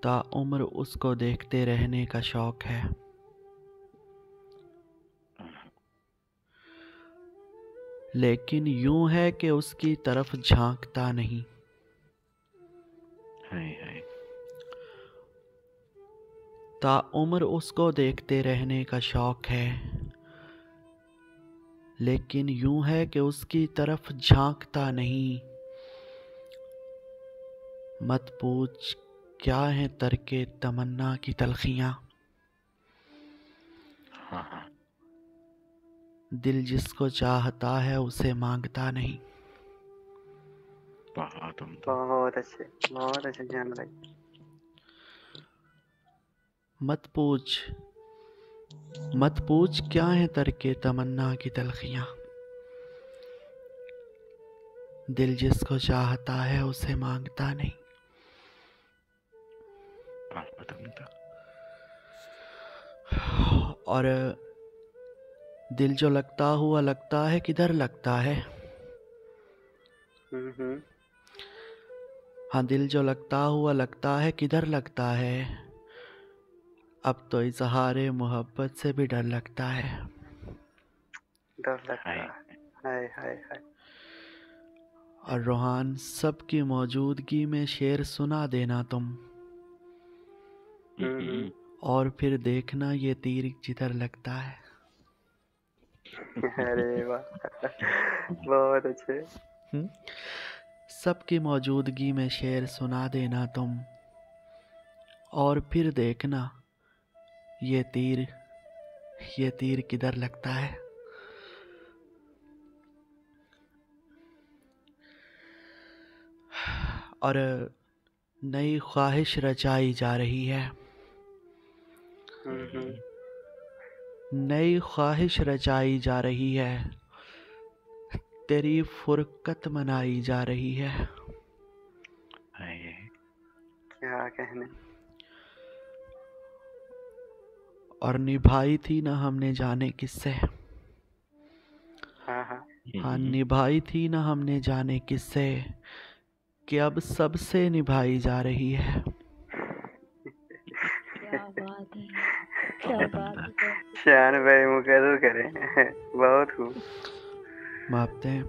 ताउम्र उसको देखते रहने का शौक है, लेकिन यूं है कि उसकी तरफ झांकता नहीं। ताउम्र उसको देखते रहने का शौक है, लेकिन यूं है कि उसकी तरफ झांकता नहीं। मत पूछ क्या है तरके तमन्ना की तलखियां, दिल जिसको चाहता है उसे मांगता नहीं। बहुत अच्छे जान भाई। मत पूछ क्या है तरके तमन्ना की तलखियां, दिल जिसको चाहता है उसे मांगता नहीं। और दिल जो लगता है किधर लगता है। हाँ, दिल जो लगता है किधर लगता है। अब तो इजहारे मोहब्बत से भी डर लगता है। डर लगता है। हाय हाय हाय। और रोहान, सबकी मौजूदगी में शेर सुना देना तुम, और फिर देखना ये तीर जिधर लगता है। अरे वाह, बहुत अच्छे। सबकी मौजूदगी में शेर सुना देना तुम, और फिर देखना ये तीर किधर लगता है। और नई ख्वाहिश रचाई जा रही है, नई ख्वाहिश रचाई जा रही है, तेरी फुरकत मनाई जा रही है। क्या कहने। और निभाई थी ना हमने जाने किससे। हाँ, निभाई थी ना हमने जाने किससे, कि अब सबसे निभाई जा रही है। क्या बात है, क्या बात है। शान भाई मुकर्रर करें, बहुत खूब। मापते हैं।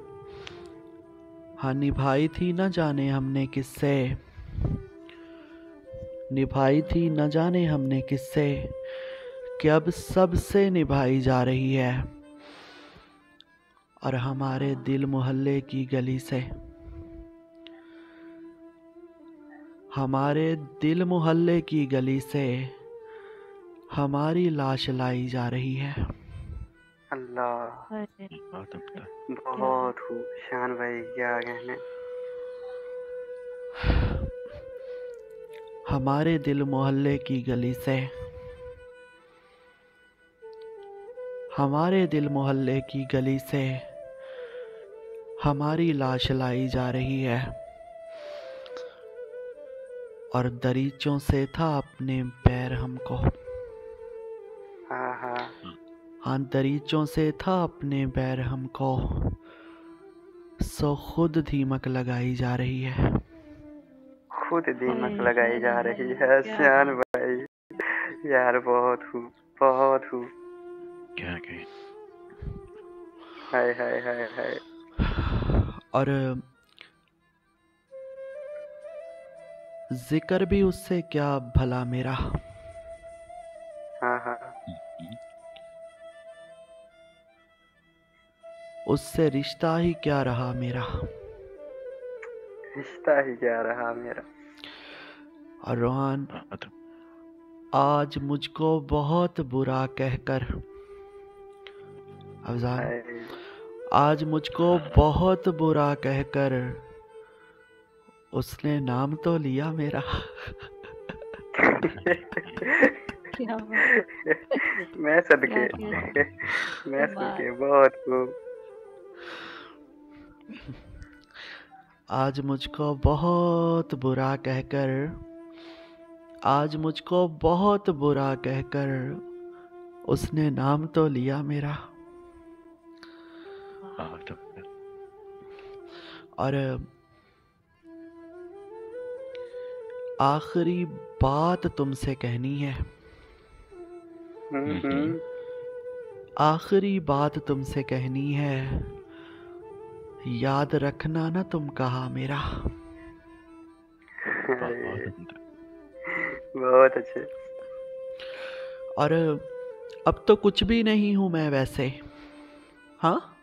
हाँ, निभाई थी न जाने हमने किससे, निभाई थी न जाने हमने किससे, कि अब सबसे निभाई जा रही है। और हमारे दिल मोहल्ले की गली से, हमारे दिल मोहल्ले की गली से हमारी लाश लाई जा रही है। अल्लाह, अरे बहुत खूब शान भाई, क्या कहने। हमारे दिल मोहल्ले की गली से, हमारे दिल मोहल्ले की गली से हमारी लाश लाई जा रही है। और दरीचों से था अपने पैर हमको, हाँ, दरीचों से था अपने पैर हमको, सो खुद धीमक लगाई जा रही है। खुद दीमक लगाई जा रही है शान भाई। यार बहुत खूब, बहुत खूब। क्या कहे। हाय हाय हाय हाय। और जिक्र भी उससे क्या भला मेरा, हाँ, उससे रिश्ता ही क्या रहा मेरा। रिश्ता ही क्या रहा मेरा। और रोहान, आज मुझको बहुत बुरा कहकर, अफजान, आज मुझको बहुत बुरा कहकर उसने नाम तो लिया मेरा। क्या बात। मैं सदके, मैं सदके, बहुत खूब। आज मुझको बहुत बुरा कहकर, आज मुझको बहुत बुरा कहकर उसने नाम तो लिया मेरा। और आखिरी बात तुमसे कहनी है, हम्म। आखिरी बात तुमसे कहनी है, याद रखना ना तुम कहा मेरा। अरे, बहुत अच्छे। और अब तो कुछ भी नहीं हूं मैं वैसे। हाँ,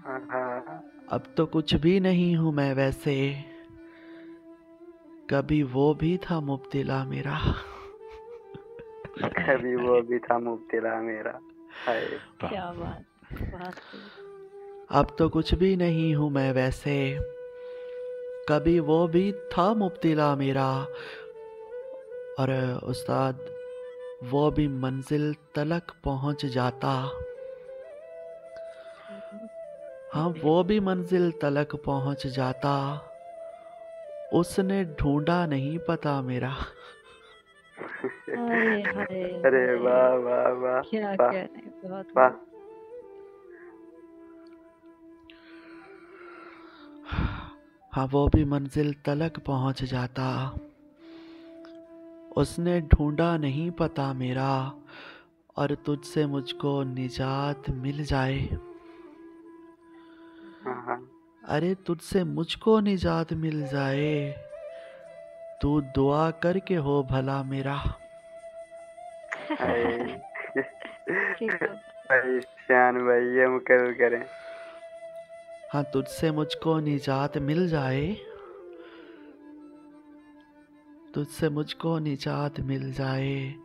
हाँ, अब तो कुछ भी नहीं हूं मैं वैसे, कभी वो भी था मुब्तिला मेरा। कभी वो भी था मुब्तिला मेरा। हाय। क्या बात, बहुत सही। अब तो कुछ भी नहीं हूं मैं वैसे, कभी वो भी था मुब्तिला मेरा। और उस्ताद, वो भी मंजिल तलक पहुंच जाता। हाँ, वो भी मंजिल तलक पहुंच जाता, उसने ढूंढा नहीं पता मेरा। हाय हाय अरे हाय, वाह वाह वाह क्या वाह कहने, बहुत वाह। खूब। हाँ, वो भी मंजिल तलक पहुंच जाता, उसने ढूंढा नहीं पता मेरा। और तुझसे मुझको निजात मिल जाए, हाँ, अरे तुझसे मुझको निजात मिल जाए, तू दुआ करके हो भला मेरा। हाय। क्या भाई श्यान भाई, ये मुकर्र करें। हाँ, तुझसे मुझको निजात मिल जाए, तुझसे मुझको निजात मिल जाए,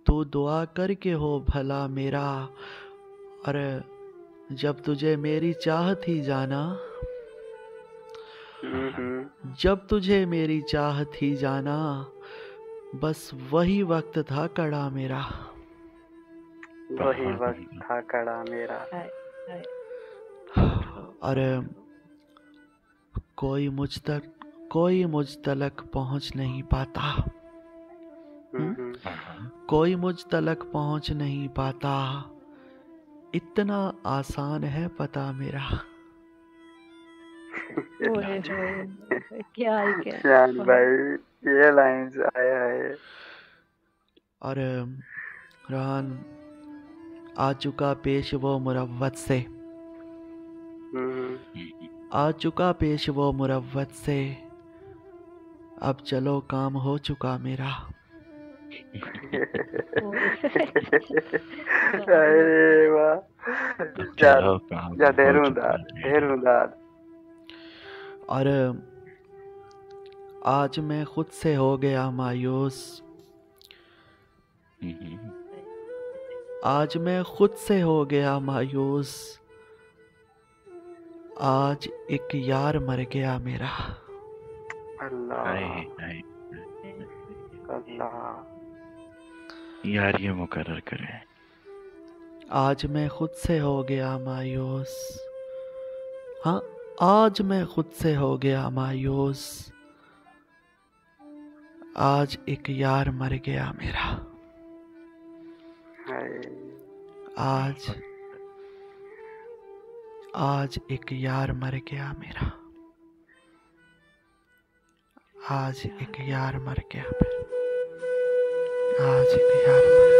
तू दुआ करके हो भला मेरा। और जब तुझे मेरी चाह थी जाना, जब तुझे मेरी चाह थी जाना, बस वही वक्त था कड़ा मेरा। वही वक्त था कड़ा मेरा। हाय हाय, और कोई मुझ तलक पहुंच नहीं पाता। कोई मुझ तलक पहुंच नहीं पाता, इतना आसान है पता मेरा। ओए होए, क्या ही कहने, श्यान बहुत। भाई, ये लाइंस आया है। और रहान, आ चुका पेश वो मुरव्वत से, आ चुका पेश वो मुरव्वत से, अब चलो काम हो चुका मेरा। ओए, अरे वाह। चलो काम या हो चुका देरुदार है। देरुदार। और आज मैं खुद से हो गया मायूस, आज मैं खुद से हो गया मायूस, आज एक यार मर गया मेरा। अल्लाह हाय हाय, अल्लाह। यार ये मुकर्रर करें। आज मैं खुद से हो गया मायूस, हाँ, आज मैं खुद से हो गया मायूस, आज एक यार मर गया मेरा। हाय। आज एक यार मर गया मेरा, आज एक यार मर गया मेरा, आज एक यार मर